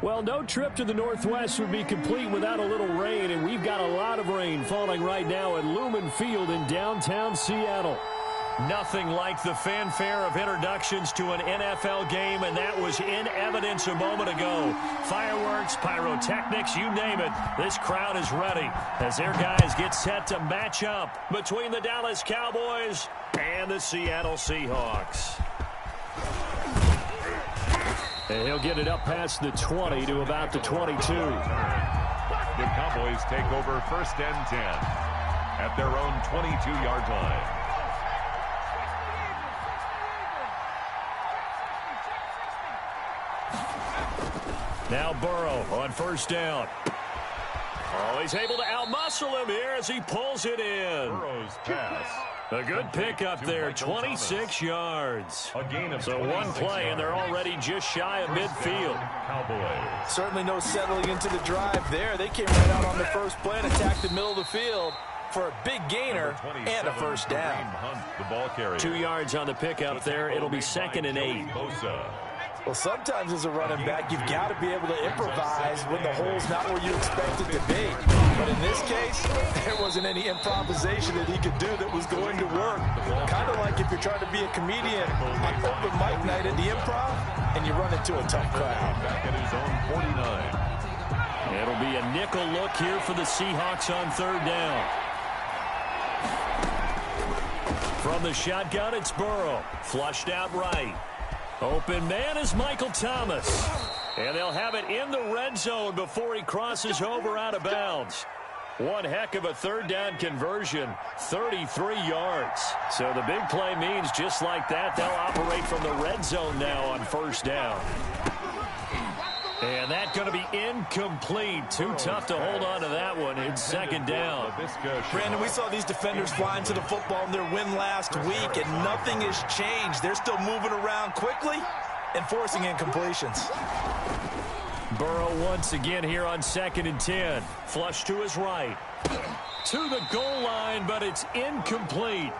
Well, no trip to the Northwest would be complete without a little rain, and we've got a lot of rain falling right now at Lumen Field in downtown Seattle. Nothing like the fanfare of introductions to an NFL game, and that was in evidence a moment ago. Fireworks, pyrotechnics, you name it. This crowd is ready as their guys get set to match up between the Dallas Cowboys and the Seattle Seahawks. And he'll get it up past the 20 to about the 22. The Cowboys take over 1st and 10 at their own 22-yard line. Now Burrow on 1st down. Oh, he's able to outmuscle him here as he pulls it in. Burrow's pass. A good pickup there, 26 yards. A gain of so one play, and they're already just shy of midfield. Cowboys. Certainly no settling into the drive there. They came right out on the first play and attacked the middle of the field for a big gainer and a 1st down. Hunt, the ball carrier. 2 yards on the pickup there. It'll be 2nd and 8. Well, sometimes as a running back, you've got to be able to improvise when the hole's not where you expect it to be. But in this case, there wasn't any improvisation that he could do that was going to work. Kind of like if you're trying to be a comedian on open mic night at the Improv and you run into a tough crowd. Back at his own 49. It'll be a nickel look here for the Seahawks on 3rd down. From the shotgun, it's Burrow. Flushed out right. Open man is Michael Thomas. And they'll have it in the red zone before he crosses over out of bounds. One heck of a 3rd down conversion, 33 yards. So the big play means just like that, they'll operate from the red zone now on 1st down. And that's going to be incomplete. Too tough to hold on to that one. It's 2nd down. Brandon, we saw these defenders flying to the football in their win last week, and nothing has changed. They're still moving around quickly and forcing incompletions. Burrow once again here on 2nd and 10. Flush to his right. To the goal line, but it's incomplete.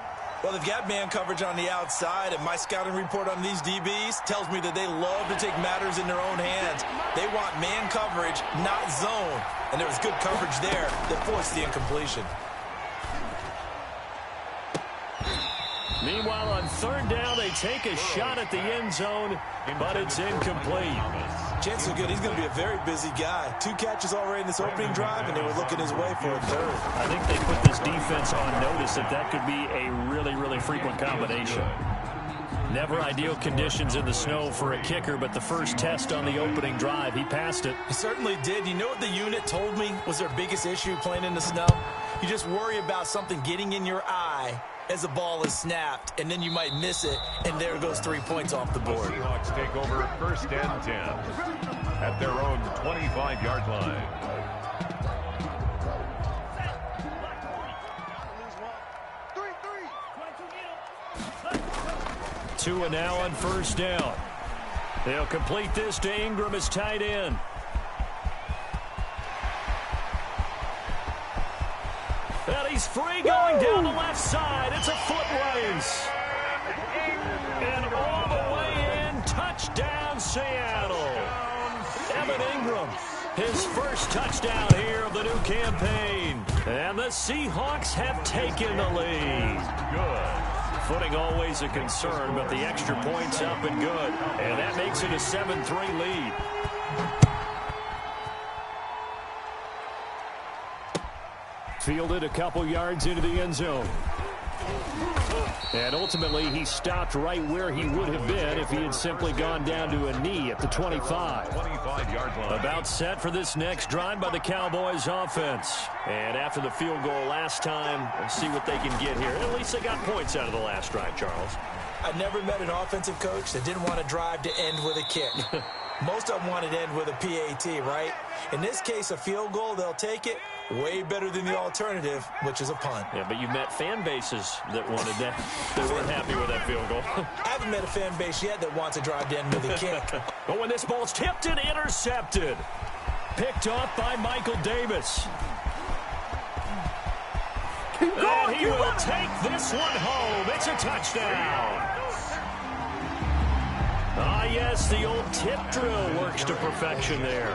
Well, they've got man coverage on the outside, and my scouting report on these DBs tells me that they love to take matters in their own hands. They want man coverage, not zone. And there was good coverage there that forced the incompletion. Meanwhile, on 3rd down, they take a shot at the end zone, but it's incomplete. Chances are good. He's going to be a very busy guy. 2 catches already in this opening drive, and they were looking his way for a 3rd. I think they put this defense on notice that could be a really, really frequent combination. Never ideal conditions in the snow for a kicker, but the first test on the opening drive, he passed it. He certainly did. You know what the unit told me was their biggest issue playing in the snow? You just worry about something getting in your eye as the ball is snapped, and then you might miss it, and there goes 3 points off the board. The Seahawks take over 1st and 10 at their own 25-yard line. Two and now on 1st down. They'll complete this to Ingram as tight end. And he's free going down the left side. It's a foot race. And all the way in, touchdown Seattle. Evan Ingram, his first touchdown here of the new campaign. And the Seahawks have taken the lead. Good. Footing always a concern, but the extra point's up and good. And that makes it a 7-3 lead. Fielded a couple yards into the end zone. And ultimately, he stopped right where he would have been if he had simply gone down to a knee at the 25. 25-yard line. About set for this next drive by the Cowboys offense. And after the field goal last time, let's see what they can get here. At least they got points out of the last drive, Charles. I never met an offensive coach that didn't want a drive to end with a kick. Most of them wanted to end with a PAT, right? In this case, a field goal, they'll take it. Way better than the alternative, which is a punt. Yeah, but you've met fan bases that wanted that. They weren't happy with that field goal. I haven't met a fan base yet that wants a drive to end with a kick. But when this ball's tipped and intercepted. Picked off by Michael Davis. And he will take this one home. It's a touchdown. yes, the old tip drill works to perfection there.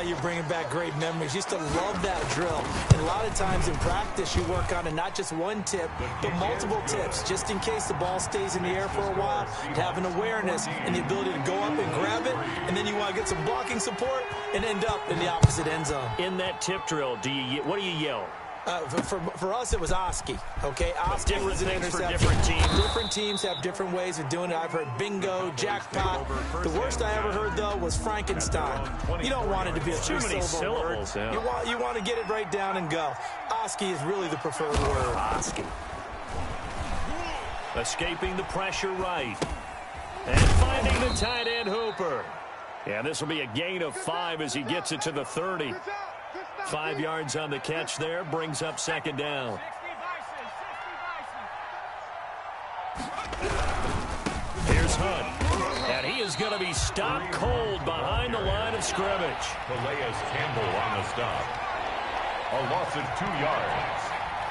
You're bringing back great memories. Used to love that drill. And a lot of times in practice, you work on it, not just one tip, but multiple tips, just in case the ball stays in the air for a while, having awareness and the ability to go up and grab it, and then you want to get some blocking support and end up in the opposite end zone. In that tip drill, what do you yell? For us, it was Oski. Okay, Oski was an interception. Different teams. Different teams have different ways of doing it. I've heard bingo, jackpot. The worst I ever heard, though, was Frankenstein. You don't want it to be a two-syllable word. Yeah. You want to get it right down and go. Oski is really the preferred word. Oski. Escaping the pressure right. And finding the tight end Hooper. Yeah, this will be a gain of 5 as he gets it to the 30. 5 yards on the catch there, brings up second down. Here's Hunt, and he is going to be stopped cold behind the line of scrimmage. Calais Campbell on the stop. A loss of 2 yards,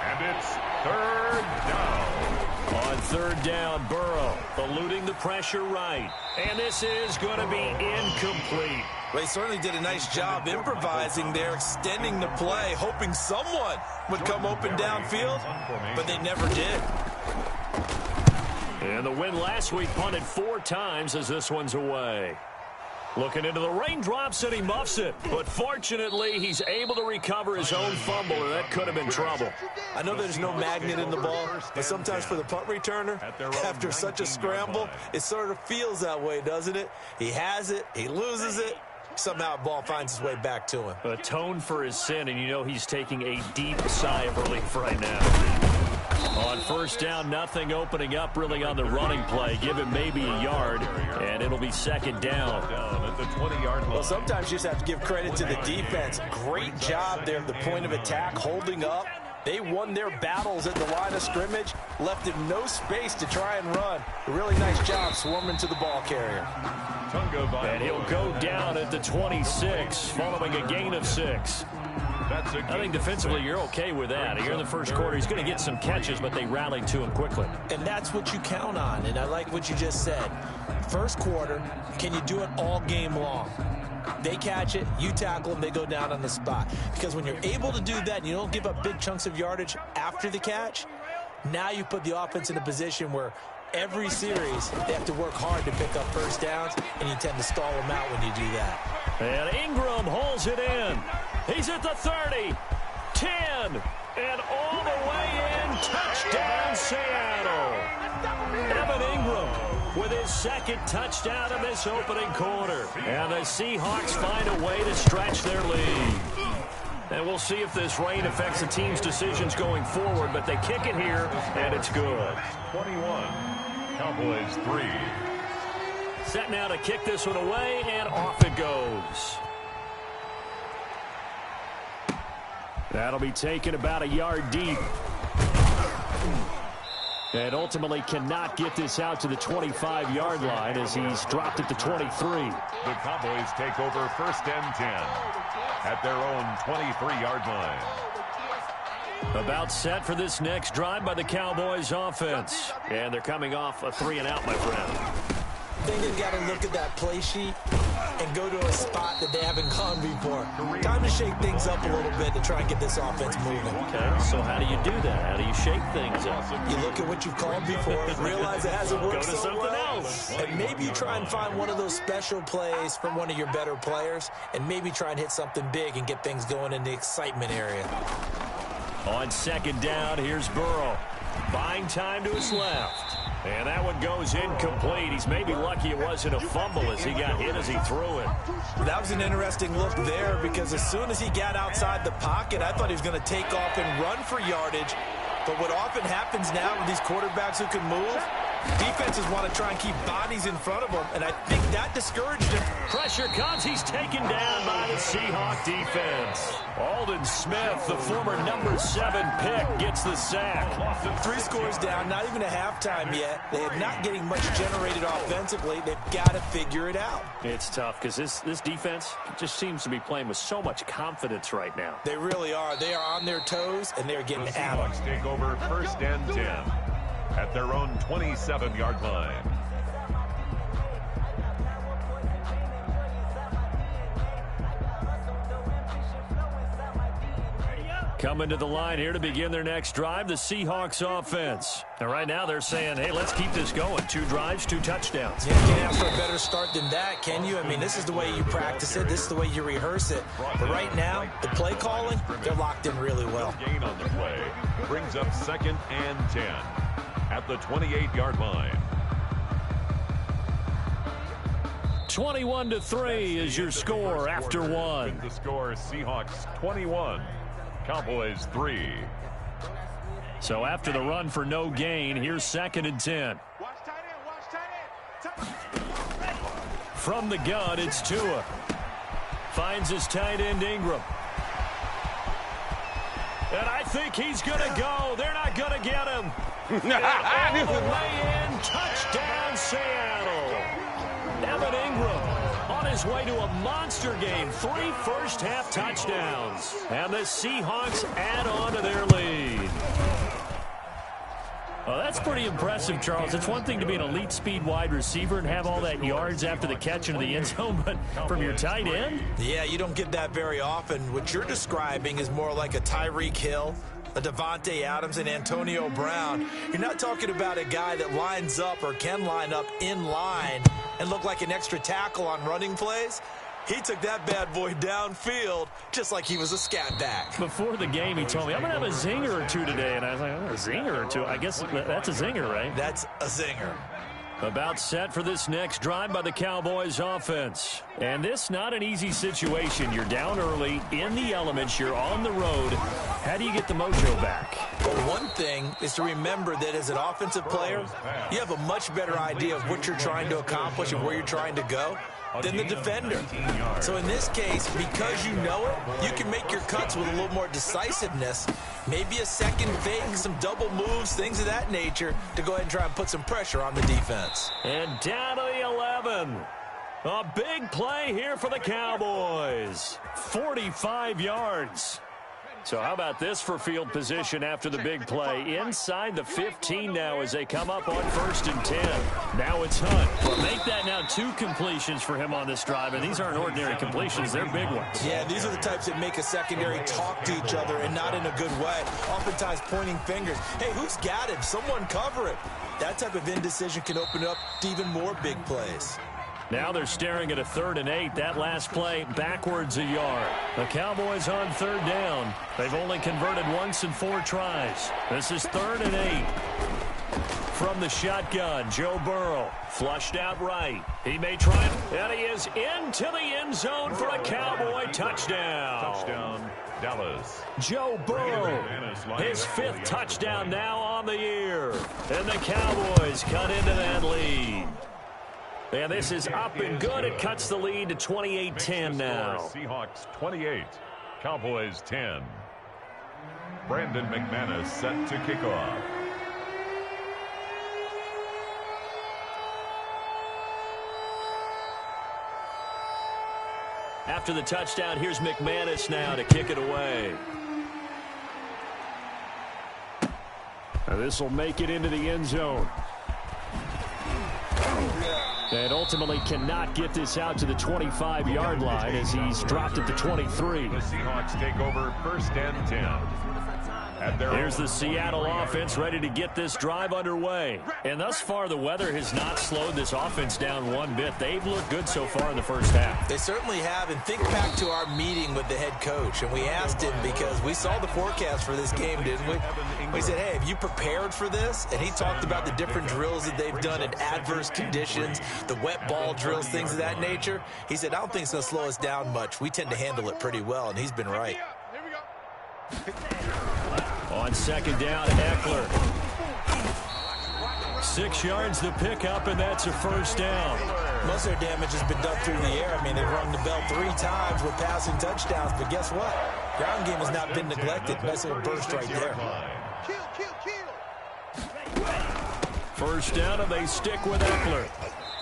and it's third down. On third down, Burrow eluding the pressure right, and this is going to be incomplete. They certainly did a nice job improvising there, extending the play, hoping someone would come open downfield, but they never did. And the win last week punted 4 times as this one's away. Looking into the raindrops, and he muffs it. But fortunately, he's able to recover his own fumble, or that could have been trouble. I know there's no magnet in the ball, but sometimes for the punt returner, after such a scramble, it sort of feels that way, doesn't it? He has it, he loses it, somehow the ball finds its way back to him. Atone for his sin, and you know he's taking a deep sigh of relief right now. On first down, nothing opening up really on the running play. Give him maybe a yard, and it'll be second down. At the 20-yard line. Well, sometimes you just have to give credit to the defense. Great job there at the point of attack, holding up. They won their battles at the line of scrimmage, left him no space to try and run. A really nice job swarming to the ball carrier. And he'll go down at the 26, following a gain of 6. I think defensively you're okay with that. Here in the first quarter, he's going to get some catches, but they rallied to him quickly. And that's what you count on, and I like what you just said. First quarter, can you do it all game long? They catch it, you tackle them, they go down on the spot. Because when you're able to do that and you don't give up big chunks of yardage after the catch, now you put the offense in a position where every series they have to work hard to pick up first downs, and you tend to stall them out when you do that. And Ingram holds it in. He's at the 30, 10, and all the way in. Touchdown, Seattle. Evan Ingram with his second touchdown of this opening quarter. And the Seahawks find a way to stretch their lead. And we'll see if this rain affects the team's decisions going forward, but they kick it here, and it's good. 21, Cowboys 3. Set now to kick this one away, and off it goes. That'll be taken about a yard deep. And ultimately cannot get this out to the 25-yard line as he's dropped it to 23. The Cowboys take over first and 10 at their own 23-yard line. About set for this next drive by the Cowboys offense. And thee coming off a 3-and-out, my friend. I think they've got to look at that play sheet and go to a spot that they haven't gone before. Time to shake things up a little bit to try and get this offense moving. Okay, so how do you do that? How do you shake things up? You look at what you've called before, realize it hasn't worked Go to so something well, else. and maybe you try and find one of those special plays from one of your better players, and maybe try and hit something big and get things going in the excitement area. On second down, here's Burrow. Buying time to his left. And that one goes incomplete. He's maybe lucky it wasn't a fumble as he got hit as he threw it. That was an interesting look there because as soon as he got outside the pocket, I thought he was going to take off and run for yardage. But what often happens now with these quarterbacks who can move, defenses want to try and keep bodies in front of them, and I think that discouraged him. Pressure comes. He's taken down by the Seahawk defense. Aldon Smith, the former number 7 pick, gets the sack. 3 scores down, not even a halftime yet. They are not getting much generated offensively. They've got to figure it out. It's tough because this defense just seems to be playing with so much confidence right now. They really are. They are on their toes, and they're getting The at them. Seahawks take over first and 10 at their own 27-yard line. Coming to the line here to begin their next drive, the Seahawks offense. And right now they're saying, hey, let's keep this going. 2 drives, 2 touchdowns. You can't ask for a better start than that, can you? I mean, this is the way you practice it. This is the way you rehearse it. But right now, the play calling, they're locked in really well. Gain on the play brings up 2nd and 10 at the 28-yard line. 21-3 is your score after 1. The score, Seahawks 21, Cowboys 3. So after the run for no gain, here's 2nd and 10. From the gun, it's Tua. Finds his tight end Ingram. And I think he's going to go. They're not going to get him. All the way in, touchdown Seattle. Evan Ingram on his way to a monster game. 3 first-half touchdowns. And the Seahawks add on to their lead. Well, that's pretty impressive, Charles. It's one thing to be an elite speed wide receiver and have all that yards after the catch into the end zone, but from your tight end? Yeah, you don't get that very often. What you're describing is more like a Tyreek Hill, a Devontae Adams, and Antonio Brown. You're not talking about a guy that lines up or can line up in line and look like an extra tackle on running plays. He took that bad boy downfield just like he was a scat back. Before the game, he told me, I'm going to have a zinger or 2 today. And I was like, oh, a zinger or 2? I guess that's a zinger, right? That's a zinger. About set for this next drive by the Cowboys offense. And this not an easy situation. You're down early, in the elements, you're on the road. How do you get the mojo back? Well, one thing is to remember that as an offensive player, you have a much better idea of what you're trying to accomplish and where you're trying to go than the defender. So in this case, because you know it, you can make your cuts with a little more decisiveness. Maybe a second fake, some double moves, things of that nature to go ahead and try and put some pressure on the defense. And down to the 11. A big play here for the Cowboys. 45 yards. So how about this for field position after the big play? Inside the 15 now as they come up on 1st and 10. Now it's Hunt. Well, make that now 2 completions for him on this drive, and these aren't ordinary completions. They're big ones. Yeah, these are the types that make a secondary talk to each other and not in a good way. Oftentimes pointing fingers. Hey, who's got him? Someone cover it. That type of indecision can open up to even more big plays. Now they're staring at a 3rd and 8. That last play backwards a yard. The Cowboys on 3rd down. They've only converted once in 4 tries. This is 3rd and 8. From the shotgun, Joe Burrow flushed out right. He may try it, and he is into the end zone for a Cowboy touchdown. Touchdown, Dallas. Joe Burrow, his 5th touchdown now on the year. And the Cowboys cut into that lead. And this is up and good. It cuts the lead to 28-10 now. Seahawks 28, Cowboys 10. Brandon McManus set to kick off. After the touchdown, here's McManus now to kick it away. This will make it into the end zone. And ultimately cannot get this out to the 25-yard line as he's dropped at the 23. The Seahawks take over 1st and 10. Here's the Seattle offense ready to get this drive underway. And thus far, the weather has not slowed this offense down one bit. They've looked good so far in the first half. They certainly have. And think back to our meeting with the head coach. And we asked him because we saw the forecast for this game, didn't we? We said, hey, have you prepared for this? And he talked about the different drills that they've done in adverse conditions, the wet ball drills, things of that nature. He said, I don't think it's going to slow us down much. We tend to handle it pretty well, and he's been right. On 2nd down, Eckler. 6 yards to pick up, and that's a 1st down. Most of their damage has been done through the air. I mean, they've rung the bell 3 times with passing touchdowns, but guess what? Ground game has not been neglected. Nice little burst right there. 1st down, and they stick with Eckler.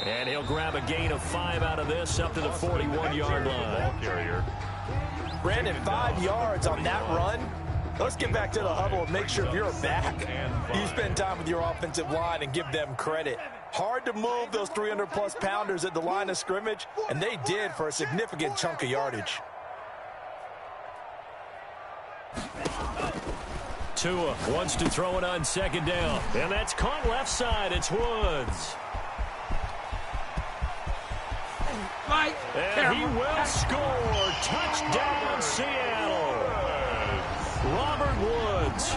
And he'll grab a gain of 5 out of this up to the 41-yard line. Brandon, 5 yards on that run. Let's get back to the huddle and make sure if you're a back, you spend time with your offensive line and give them credit. Hard to move those 300-plus pounders at the line of scrimmage, and they did for a significant chunk of yardage. Tua wants to throw it on second down. And that's caught left side. It's Woods. And he will score. Touchdown, Seattle. Robert Woods,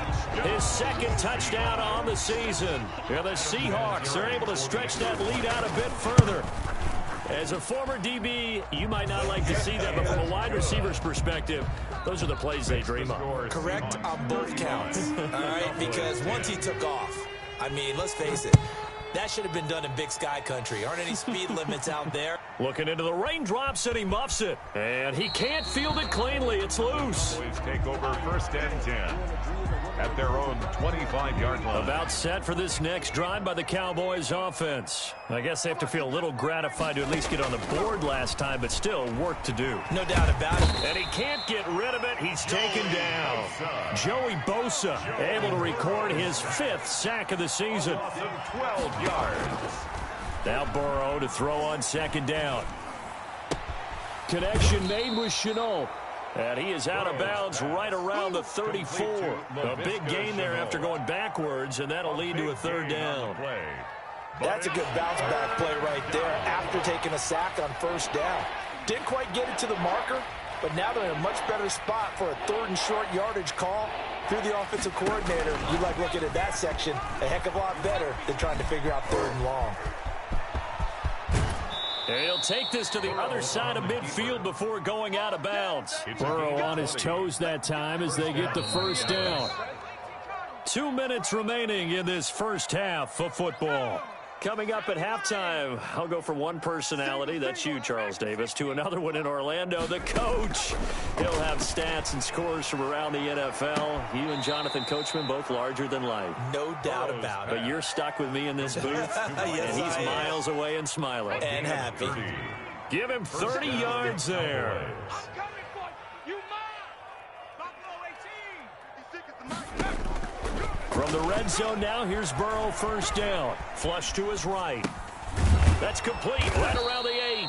his second touchdown on the season. And the Seahawks are able to stretch that lead out a bit further. As a former DB, you might not like to see that, but from a wide receiver's perspective, those are the plays they dream of. Correct on both counts, all right? Because once he took off, I mean, let's face it, that should have been done in Big Sky country. Aren't any speed limits out there? Looking into the raindrops, and he muffs it. And he can't field it cleanly. It's loose. Cowboys take over first and 10 at their own 25-yard line. About set for this next drive by the Cowboys offense. I guess they have to feel a little gratified to at least get on the board last time, but still work to do. No doubt about it. And he can't get rid of it. He's taken down. Joey Bosa able to record his 5th sack of the season. 12 yards. Now Burrow to throw on second down. Connection made with Chenault. And he is out of bounds right around the 34. A big gain there after going backwards, and that'll lead to a third down. That's a good bounce-back play right there after taking a sack on first down. Didn't quite get it to the marker, but now they're in a much better spot for a 3rd and short yardage call through the offensive coordinator. You like looking at that section a heck of a lot better than trying to figure out 3rd and long. He'll take this to the other side of midfield before going out of bounds. Burrow on his toes that time as they get the first down. 2 minutes remaining in this first half of football. Coming up at halftime, I'll go from one personality, that's you, Charles Davis, to another one in Orlando, the coach. He'll have stats and scores from around the NFL. You and Jonathan Coachman, both larger than life. No doubt about it. But you're stuck with me in this booth, Yes, and he's miles away and smiling. And happy. Give him 30 yards there. From the red zone now, here's Burrow first down. Flush to his right. That's complete right around the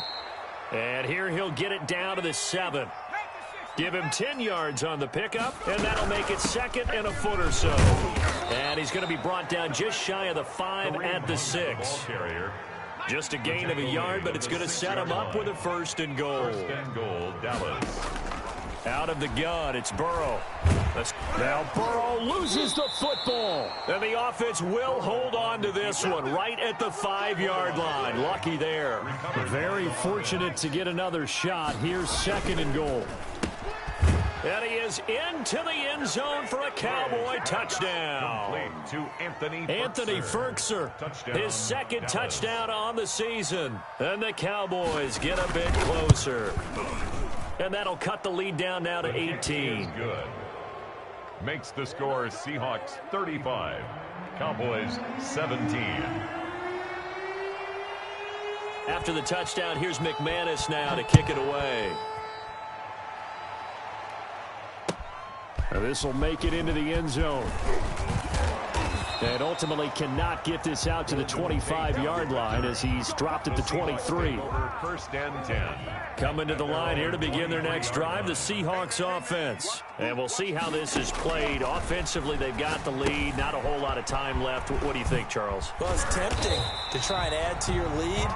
8. And here he'll get it down to the 7. Give him 10 yards on the pickup, and that'll make it 2nd and a foot or so. And he's going to be brought down just shy of the 5 at the 6. Just a gain of a yard, but it's going to set him up with a 1st and goal. 1st and goal, Dallas. Out of the gun, it's Burrow. Now Burrow loses the football. And the offense will hold on to this one right at the 5-yard line. Lucky there. Very fortunate to get another shot. Here's 2nd and goal. And he is into the end zone for a Cowboy touchdown. To Anthony Ferkser, his 2nd touchdown on the season. And the Cowboys get a bit closer. And that'll cut the lead down now to 18. Good. Makes the score Seahawks 35, Cowboys 17. After the touchdown, here's McManus now to kick it away. This will make it into the end zone. And ultimately cannot get this out to the 25-yard line as he's dropped at the 23. 1st and 10. Coming to the line here to begin their next drive, the Seahawks offense. And we'll see how this is played. Offensively, they've got the lead. Not a whole lot of time left. What do you think, Charles? Well, it's tempting to try and add to your lead,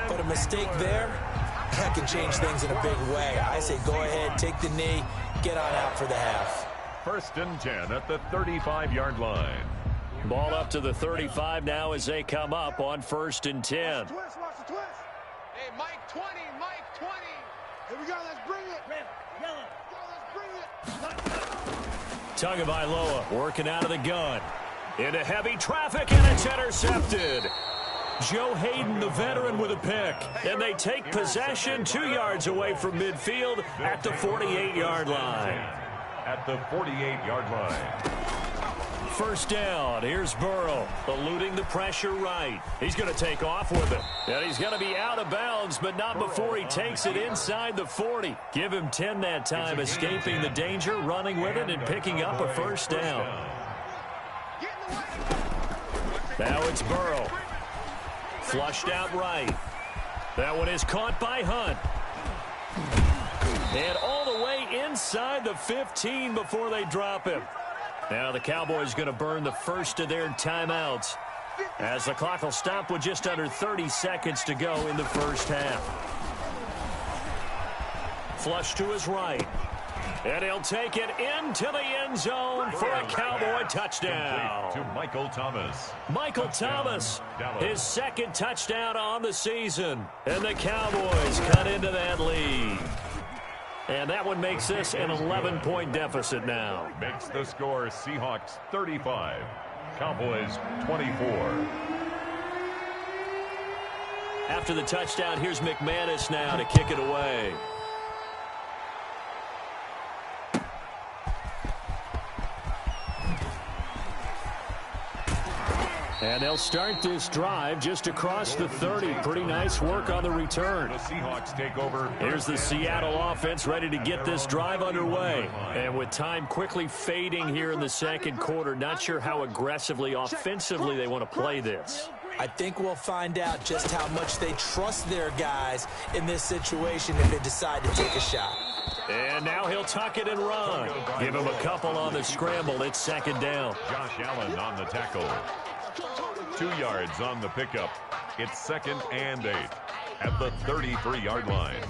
but a mistake there, that can change things in a big way. I say go ahead, take the knee, get on out for the half. 1st and 10 at the 35-yard line. Ball up to the 35 now as they come up on 1st and 10. Watch the twist. Hey, Mike 20, Mike 20. Here we go, let's bring it. Tagovailoa working out of the gun. Into heavy traffic, and it's intercepted. Joe Hayden, the veteran, with a pick. And they take possession 2 yards away from midfield at the 48-yard line. At the 48-yard line. First down. Here's Burrow, eluding the pressure right. He's going to take off with it. And he's going to be out of bounds, but not before he takes it inside the 40. Give him 10 that time, escaping the danger, running with it, and picking up a first down. Now it's Burrow. Flushed out right. That one is caught by Hunt. And all the way inside the 15 before they drop him. Now the Cowboys going to burn the first of their timeouts as the clock will stop with just under 30 seconds to go in the first half. Flush to his right. And he'll take it into the end zone for a Cowboy touchdown. To Michael Thomas. Michael Thomas, his second touchdown on the season. And the Cowboys cut into that lead. And that one makes this an 11-point deficit now. Makes the score Seahawks 35, Cowboys 24. After the touchdown, here's McManus now to kick it away. And they'll start this drive just across the 30. Pretty nice work on the return. The Seahawks take over. Here's the Seattle offense ready to get this drive underway. And with time quickly fading here in the second quarter, not sure how aggressively, offensively they want to play this. I think we'll find out just how much they trust their guys in this situation if they decide to take a shot. And now he'll tuck it and run. Give him a couple on the scramble. It's second down. Josh Allen on the tackle. 2 yards on the pickup. It's 2nd and 8 at the 33-yard line.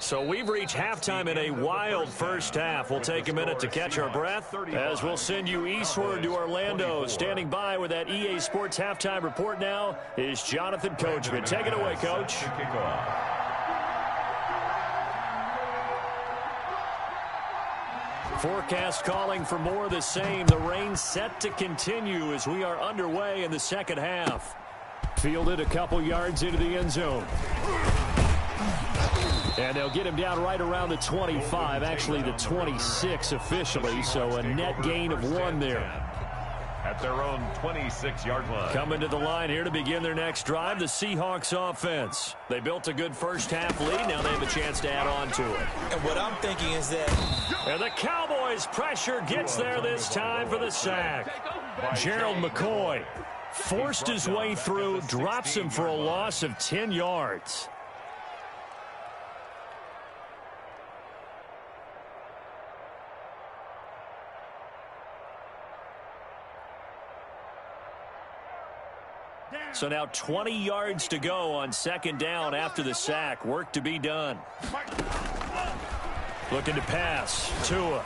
So we've reached halftime in a wild first half. We'll take a minute to catch our breath as we'll send you eastward to Orlando. Standing by with that EA Sports halftime report now is Jonathan Coachman. Take it away, Coach. Forecast calling for more of the same. The rain set to continue as we are underway in the second half. Fielded a couple yards into the end zone. And they'll get him down right around the 25, actually the 26 officially, so a net gain of 1 there. At their own 26-yard line. Coming to the line here to begin their next drive, the Seahawks offense. They built a good first half lead. Now they have a chance to add on to it. And what I'm thinking is that... And the Cowboys pressure gets there this time for the sack. Gerald McCoy forced his way through, drops him for a loss of 10 yards. So now 20 yards to go on second down after the sack. Work to be done. Looking to pass. Tua.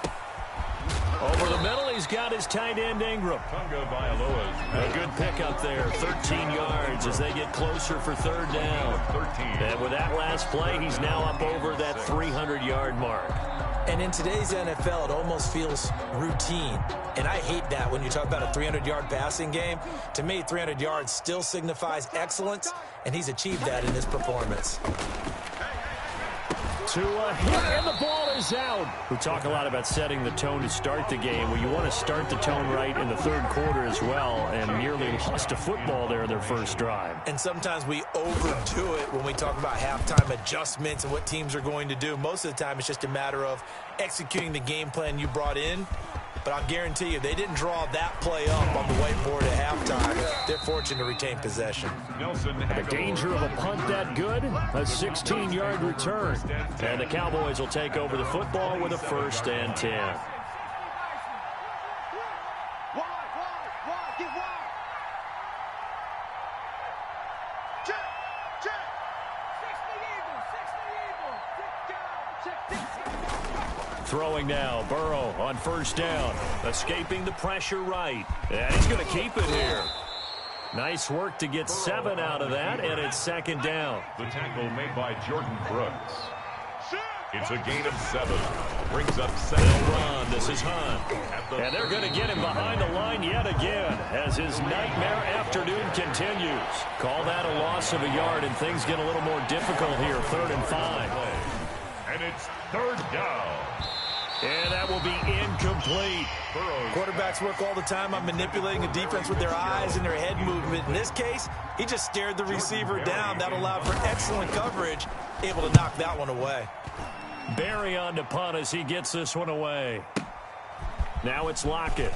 Over the middle, he's got his tight end Ingram. A good pickup there, 13 yards as they get closer for third down. And with that last play, he's now up over that 300-yard mark. And in today's NFL, it almost feels routine. And I hate that when you talk about a 300-yard passing game. To me, 300 yards still signifies excellence, and he's achieved that in this performance. Tua hit, and the ball is out. We talk a lot about setting the tone to start the game. Well, you want to start the tone right in the third quarter as well, and nearly lost a football there in their first drive. And sometimes we overdo it when we talk about halftime adjustments and what teams are going to do. Most of the time, it's just a matter of executing the game plan you brought in. But I'll guarantee you, they didn't draw that play up on the whiteboard at halftime. They're fortunate to retain possession. The danger of a punt that good, a 16-yard return. And the Cowboys will take over the football with a 1st and 10. Throwing now, Burrow on first down, escaping the pressure right, and he's going to keep it here. Nice work to get 7 out of that, and it's second down. The tackle made by Jordan Brooks. It's a gain of 7. Brings up 2nd. They'll run. This is Hunt. And they're going to get him behind the line yet again as his nightmare afternoon continues. Call that a loss of a yard, and things get a little more difficult here, 3rd and 5. And it's 3rd down. And that will be incomplete. Quarterbacks work all the time on manipulating a defense with their eyes and their head movement. In this case, he just stared the receiver down. That allowed for excellent coverage, able to knock that one away. Barry on to punt as he gets this one away. Now it's Lockett.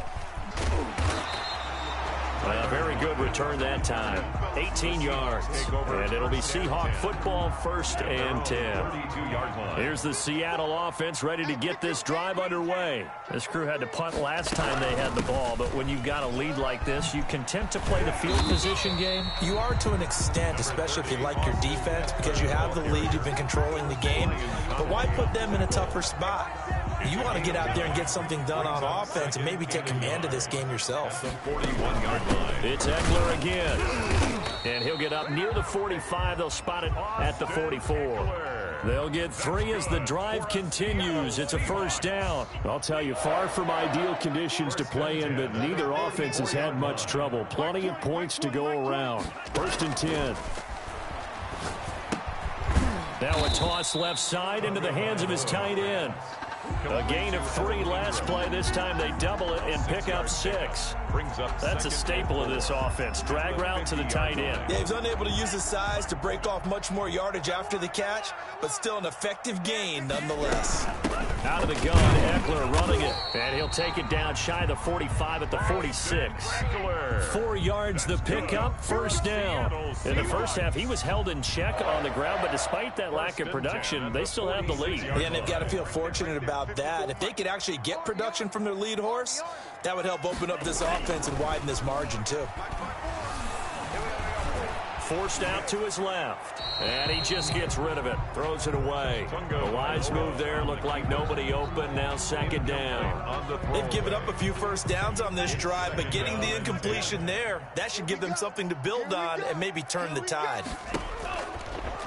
A very good return that time. 18 yards. And it'll be Seahawk football, 1st and 10. Here's the Seattle offense ready to get this drive underway. This crew had to punt last time they had the ball, but when you've got a lead like this, you content to play the field position game? You are to an extent, especially if you like your defense, because you have the lead, you've been controlling the game. But why put them in a tougher spot? You want to get out there and get something done on offense and maybe take command of this game yourself. 41-yard line. It's Eckler again. And he'll get up near the 45. They'll spot it at the 44. They'll get 3 as the drive continues. It's a 1st down. I'll tell you, far from ideal conditions to play in, but neither offense has had much trouble. Plenty of points to go around. 1st and 10. Now a toss left side into the hands of his tight end. A gain of 3 last play. This time they double it and pick up 6. That's a staple of this offense. Drag route to the tight end. Yeah, he's unable to use his size to break off much more yardage after the catch, but still an effective gain nonetheless. Out of the gun, Eckler running it. And he'll take it down shy of the 45 at the 46. 4 yards the pickup, 1st down. In the first half, he was held in check on the ground, but despite that lack of production, they still have the lead. Yeah, and they've got to feel fortunate about that. If they could actually get production from their lead horse, that would help open up this offense and widen this margin too. Forced out to his left. And he just gets rid of it. Throws it away. A wise move there. Looked like nobody open. Now 2nd down. They've given up a few 1st downs on this drive, but getting the incompletion there, that should give them something to build on and maybe turn the tide.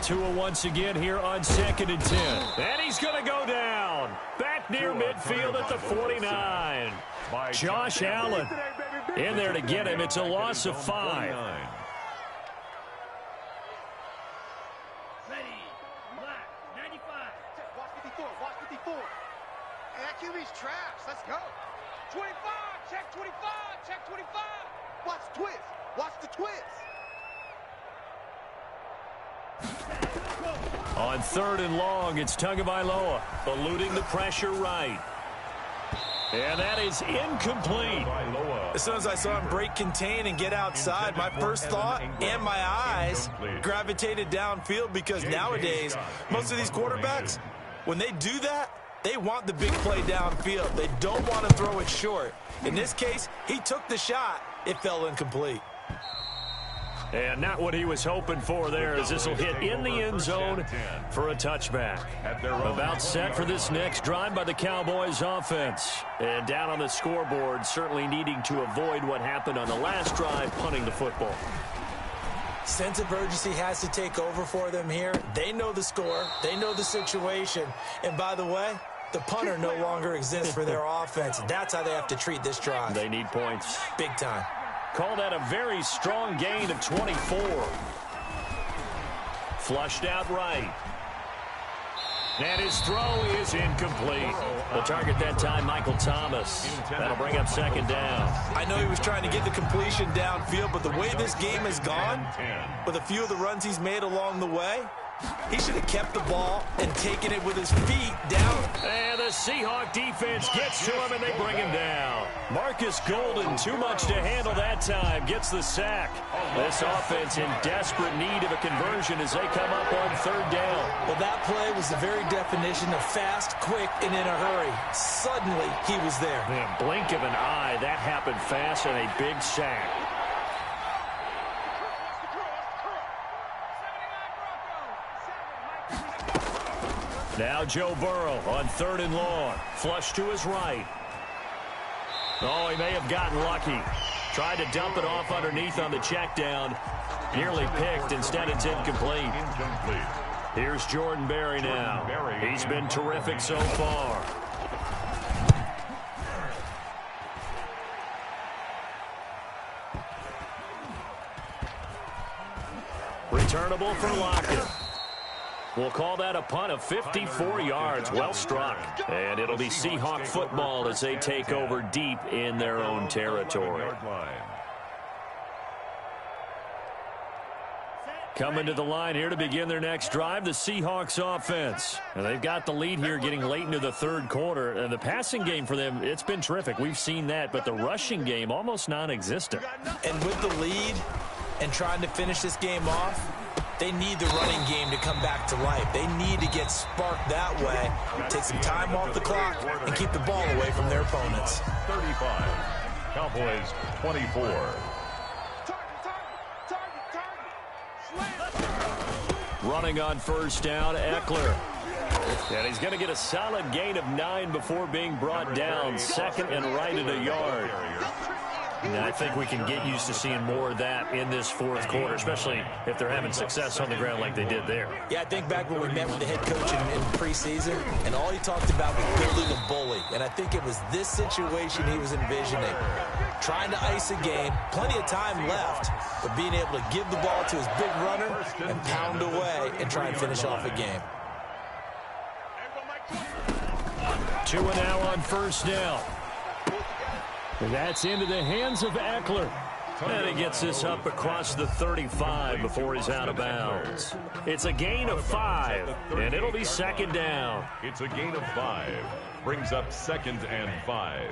Tua once again here on 2nd and 10. And he's going to go down. Back near midfield at the 49. Josh Allen in there to get him. It's a loss of 5. QB's trash. Let's go. 25. Check 25. Check 25. Watch the twist. Watch the twist. On 3rd and long, it's Tagovailoa eluding the pressure right. And that is incomplete. As soon as I saw him break contain and get outside, my first thought and my eyes gravitated downfield, because nowadays, most of these quarterbacks, when they do that, they want the big play downfield. They don't want to throw it short. In this case, he took the shot. It fell incomplete. And not what he was hoping for there, as this will hit in the end zone for a touchback. About set for this next drive by the Cowboys offense. And down on the scoreboard, certainly needing to avoid what happened on the last drive, punting the football. Sense of urgency has to take over for them here. They know the score. They know the situation. And by the way, the punter no longer exists for their offense. That's how they have to treat this drive. They need points. Big time. Call that a very strong gain of 24. Flushed out right. And his throw is incomplete. The target that time, Michael Thomas. That'll bring up 2nd down. I know he was trying to get the completion downfield, but the way this game has gone, with a few of the runs he's made along the way, he should have kept the ball and taken it with his feet down. And the Seahawk defense gets to him, and they bring him down. Marcus Golden, too much to handle that time, gets the sack. This offense in desperate need of a conversion as they come up on 3rd down. Well, that play was the very definition of fast, quick, and in a hurry. Suddenly, he was there. Man, blink of an eye, that happened fast, and a big sack. Now Joe Burrow on 3rd and long. Flush to his right. Oh, he may have gotten lucky. Tried to dump it off underneath on the check down. Nearly picked. Instead, it's incomplete. Here's Jordan Berry now. He's been terrific so far. Returnable for Lockett. We'll call that a punt of 54 yards. Well struck. And it'll be Seahawk football as they take over deep in their own territory. Coming to the line here to begin their next drive, the Seahawks offense. And they've got the lead here getting late into the third quarter. And the passing game for them, it's been terrific. We've seen that, but the rushing game almost non-existent. And with the lead and trying to finish this game off, they need the running game to come back to life. They need to get sparked that way, take some time off the clock, and keep the ball away from their opponents. 35, Cowboys 24. Running on first down, Eckler. And he's going to get a solid gain of 9 before being brought down. Second and right at a yard. And I think we can get used to seeing more of that in this fourth quarter, especially if they're having success on the ground like they did there. Yeah, I think back when we met with the head coach in preseason, and all he talked about was building a bully. And I think it was this situation he was envisioning. Trying to ice a game, plenty of time left, but being able to give the ball to his big runner and pound away and try and finish off a game. 2 and now on first down. And that's into the hands of Eckler. And he gets this up across the 35 before he's out of bounds. It's a gain of 5, and it'll be second down. It's a gain of 5. Brings up second and 5.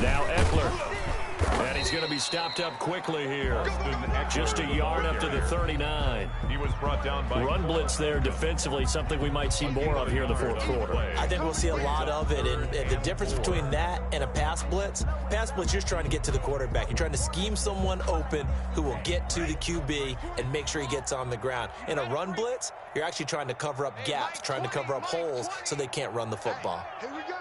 Now Eckler. And he's going to be stopped up quickly here. Just a yard up to the 39. He was brought down by run blitz there defensively, something we might see more of here in the fourth quarter. I think we'll see a lot of it, and the difference between that and a pass blitz, you're just trying to get to the quarterback. You're trying to scheme someone open who will get to the QB and make sure he gets on the ground. In a run blitz, you're actually trying to cover up gaps, trying to cover up holes so they can't run the football. Here we go.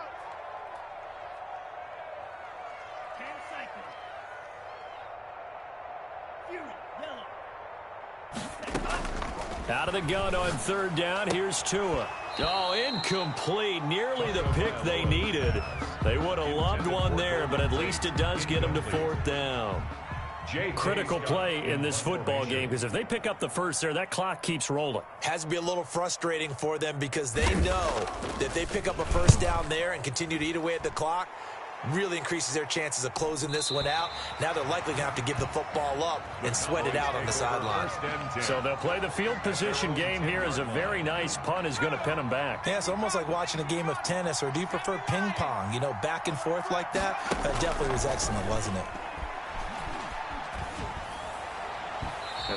Out of the gun on third down. Here's Tua. Oh, incomplete. Nearly the pick they needed. They would have loved one there, but at least it does get them to fourth down. Critical play in this football game, because if they pick up the first there, that clock keeps rolling. Has to be a little frustrating for them because they know that if they pick up a first down there and continue to eat away at the clock, really increases their chances of closing this one out. Now they're likely going to have to give the football up and sweat it out on the sideline. So they'll play the field position game here as a very nice punt is going to pin them back. Yeah, it's almost like watching a game of tennis, or do you prefer ping pong? You know, back and forth like that? That definitely was excellent, wasn't it?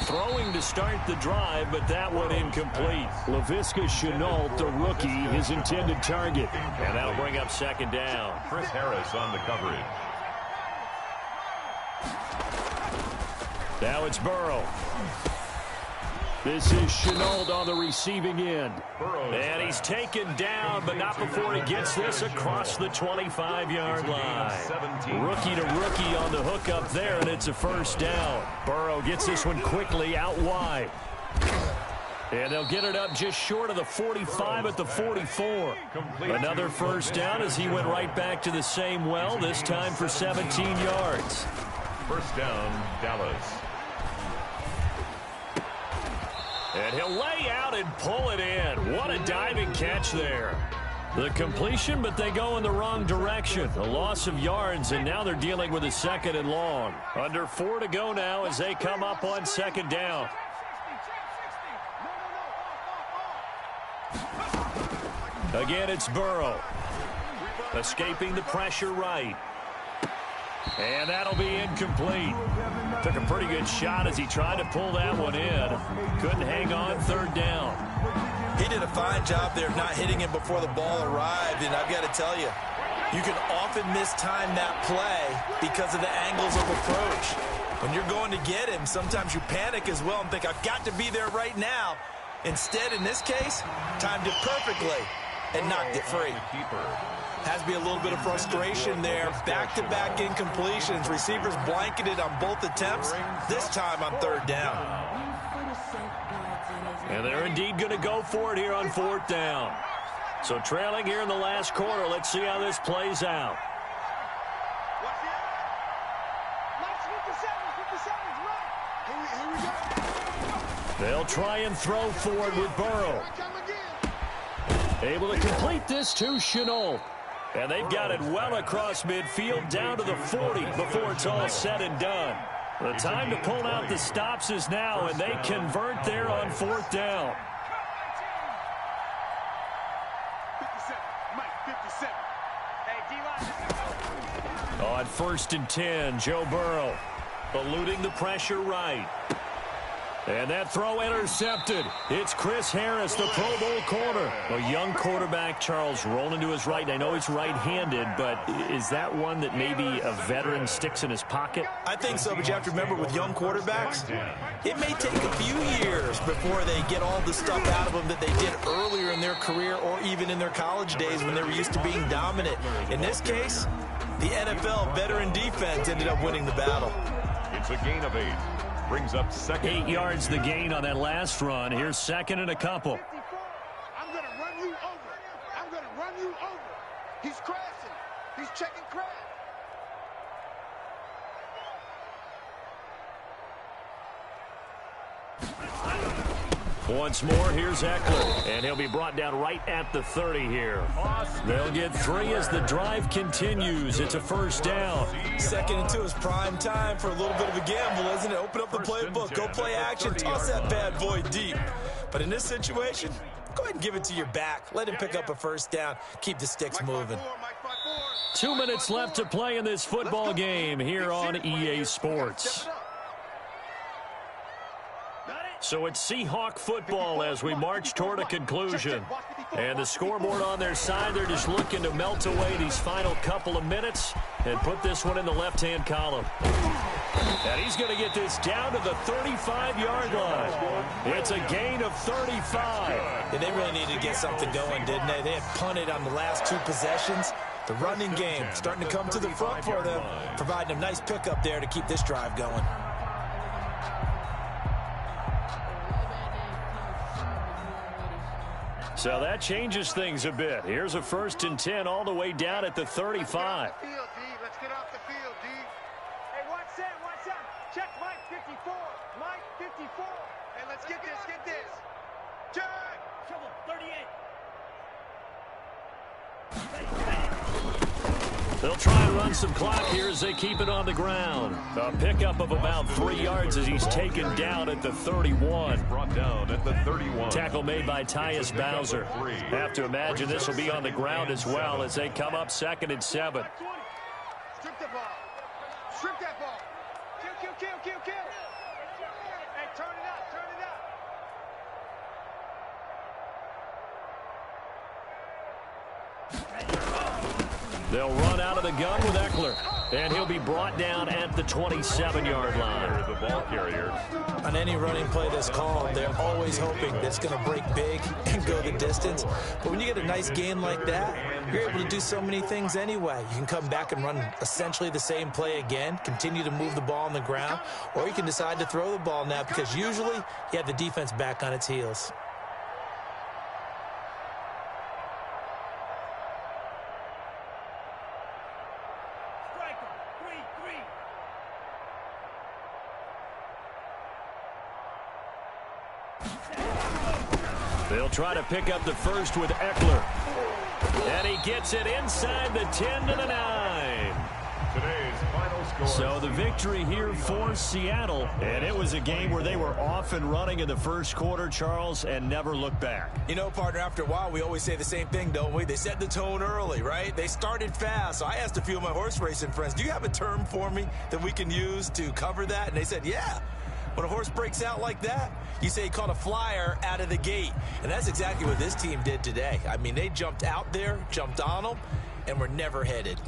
Throwing to start the drive, but that one incomplete. Laviska Shenault, the rookie, his intended target. And that'll bring up second down. Chris Harris on the coverage. Now it's Burrow. This is Shenault on the receiving end. And he's taken down, but not before he gets this across the 25-yard line. Rookie to rookie on the hook up there, and it's a first down. Burrow gets this one quickly out wide. And they'll get it up just short of the 45 at the 44. Another first down as he went right back to the same well, this time for 17 yards. First down, Dallas. And he'll lay out and pull it in. What a diving catch there. The completion, but they go in the wrong direction. A loss of yards, and now they're dealing with a second and long. Under 4 to go now as they come up on second down. Again, it's Burrow. Escaping the pressure right. And that'll be incomplete. Took a pretty good shot as he tried to pull that one in. Couldn't hang on third down. He did a fine job there of not hitting him before the ball arrived, and I've got to tell you, you can often mistime that play because of the angles of approach. When you're going to get him, sometimes you panic as well and think, I've got to be there right now. Instead, in this case, timed it perfectly and knocked it free. Has to be a little bit of frustration there. Back-to-back incompletions. Receivers blanketed on both attempts, this time on third down. And they're indeed going to go for it here on fourth down. So trailing here in the last quarter. Let's see how this plays out. They'll try and throw forward with Burrow. Able to complete this to Shenault. And they've got it well across midfield down to the 40 before it's all said and done. The time to pull out the stops is now, and they convert there on 4th down. 57. Mike, 57. Hey, D-line. On 1st and 10, Joe Burrow eluding the pressure right. And that throw intercepted. It's Chris Harris, the Pro Bowl corner. A young quarterback, Charles, rolling to his right. I know he's right-handed, but is that one that maybe a veteran sticks in his pocket? I think so, but you have to remember with young quarterbacks, it may take a few years before they get all the stuff out of them that they did earlier in their career or even in their college days when they were used to being dominant. In this case, the NFL veteran defense ended up winning the battle. It's a gain of 8. Brings up 2nd. 8 yards the gain on that last run. Here's 2nd and a couple. I'm going to run you over. I'm going to run you over. He's crashing. He's checking crash. Once more, here's Eckler, and he'll be brought down right at the 30 here. They'll get 3 as the drive continues. It's a 1st down. 2nd and 2 is prime time for a little bit of a gamble, isn't it? Open up the playbook, go play action, toss that bad boy deep. But in this situation, go ahead and give it to your back. Let him pick up a 1st down. Keep the sticks moving. 2 minutes left to play in this football game here on EA Sports. So it's Seahawk football as we march toward a conclusion. And the scoreboard on their side, they're just looking to melt away these final couple of minutes and put this one in the left-hand column. And he's going to get this down to the 35-yard line. It's a gain of 35. Yeah, they really needed to get something going, didn't they? They had punted on the last 2 possessions. The running game starting to come to the front for them, providing a nice pickup there to keep this drive going. So that changes things a bit. Here's a 1st and 10 all the way down at the 35. Let's get off the field, D. Hey, watch that. Check Mike 54. Mike 54. Hey, let's get this. Check. Trouble, 38. They'll try and run some clock here as they keep it on the ground. A pickup of about 3 yards as he's taken down at the 31. Brought down at the 31. Tackle made by Tyus Bowser. Have to imagine this will be on the ground as well as they come up 2nd and 7. Strip the ball. Strip that ball. Kill. Hey, turn it up. They'll run out of the gun with Eckler, and he'll be brought down at the 27-yard line. The ball carrier. On any running play that's called, they're always hoping that it's going to break big and go the distance. But when you get a nice gain like that, you're able to do so many things anyway. You can come back and run essentially the same play again, continue to move the ball on the ground, or you can decide to throw the ball now because usually you have the defense back on its heels. They'll try to pick up the 1st with Eckler. And he gets it inside the 10 to the 9. Today's final score. So the victory here for Seattle. And it was a game where they were off and running in the 1st quarter, Charles, and never looked back. You know, partner, after a while, we always say the same thing, don't we? They set the tone early, right? They started fast. So I asked a few of my horse racing friends, do you have a term for me that we can use to cover that? And they said, yeah. When a horse breaks out like that, you say he caught a flyer out of the gate. And that's exactly what this team did today. I mean, they jumped out there, jumped on them, and were never headed.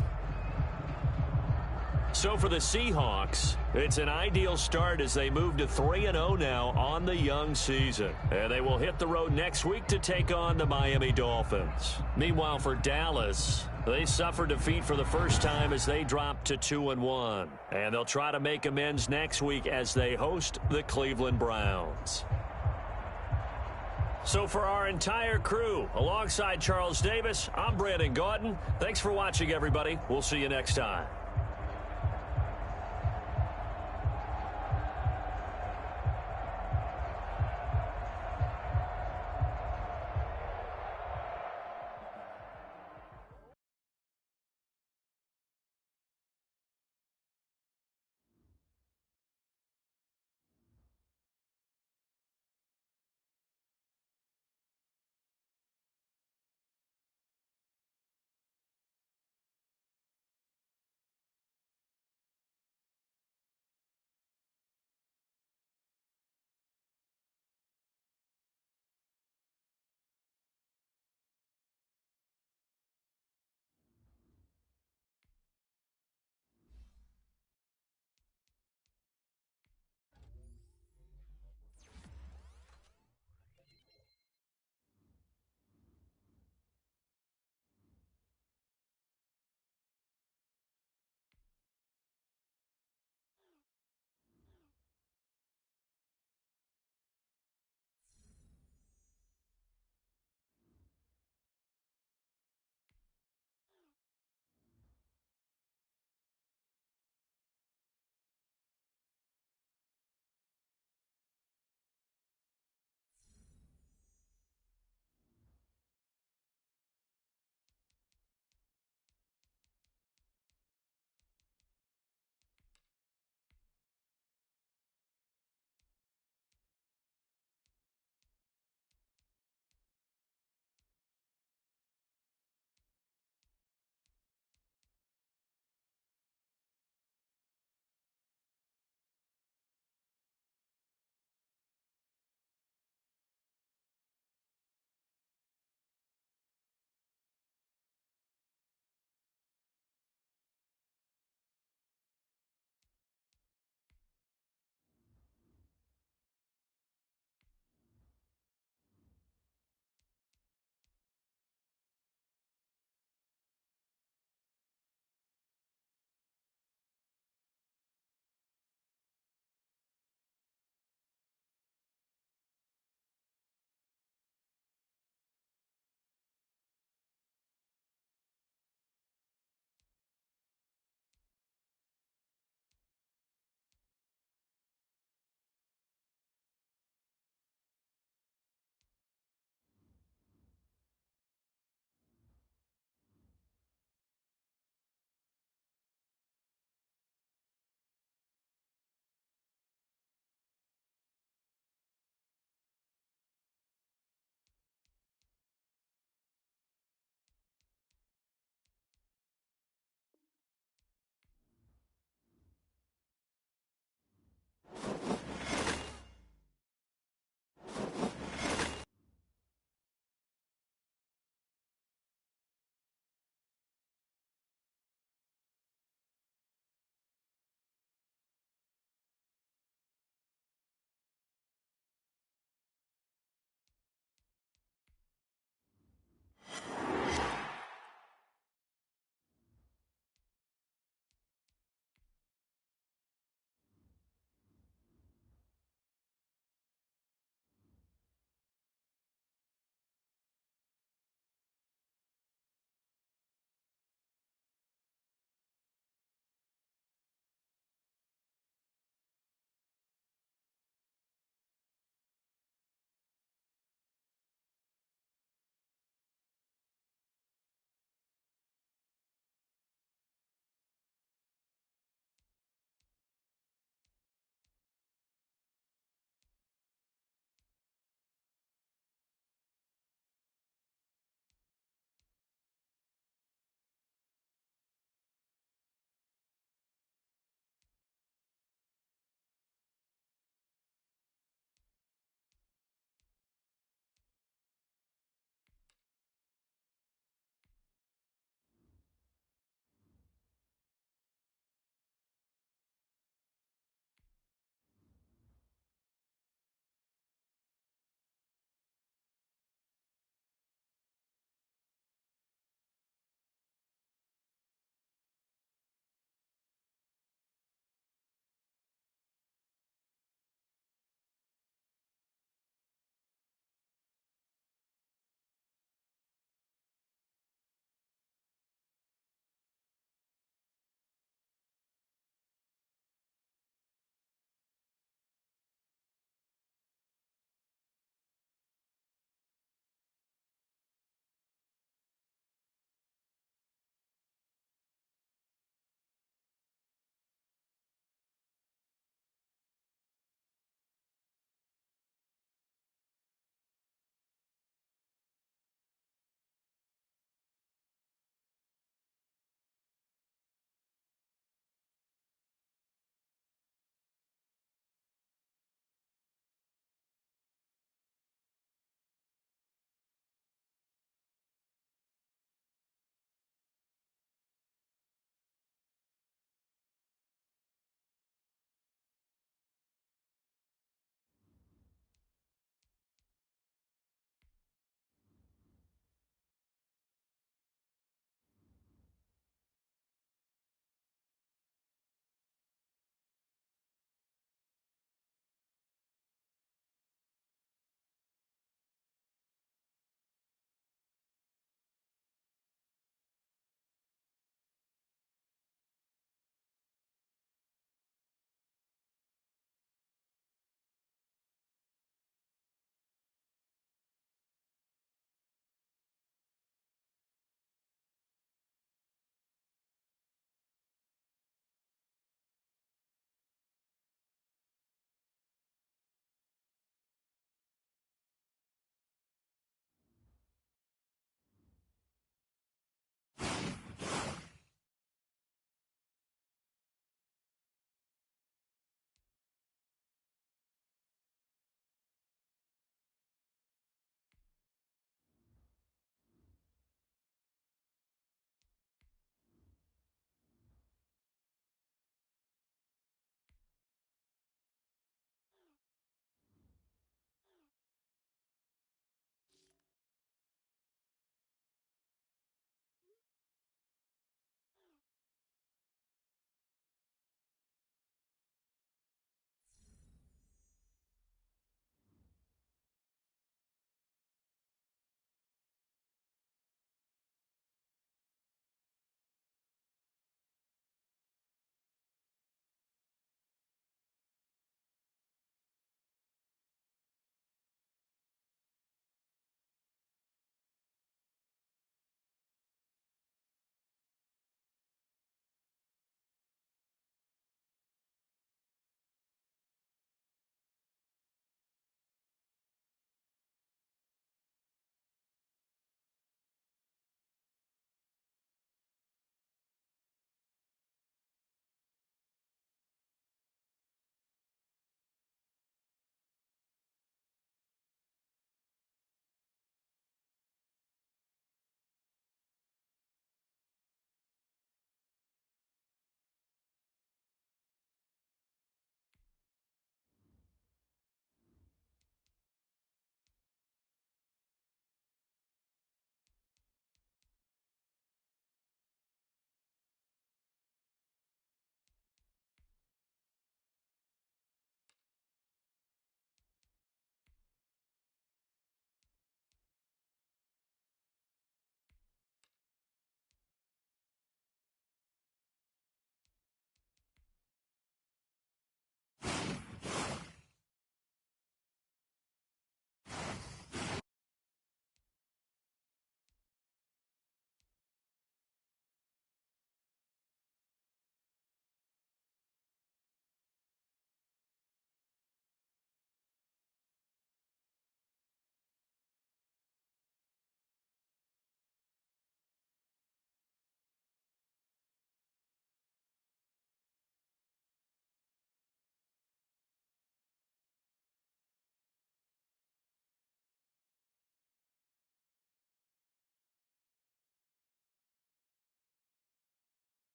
So for the Seahawks, it's an ideal start as they move to 3-0 now on the young season. And they will hit the road next week to take on the Miami Dolphins. Meanwhile, for Dallas, they suffered defeat for the first time as they dropped to 2-1. And they'll try to make amends next week as they host the Cleveland Browns. So for our entire crew, alongside Charles Davis, I'm Brandon Gautin. Thanks for watching, everybody. We'll see you next time.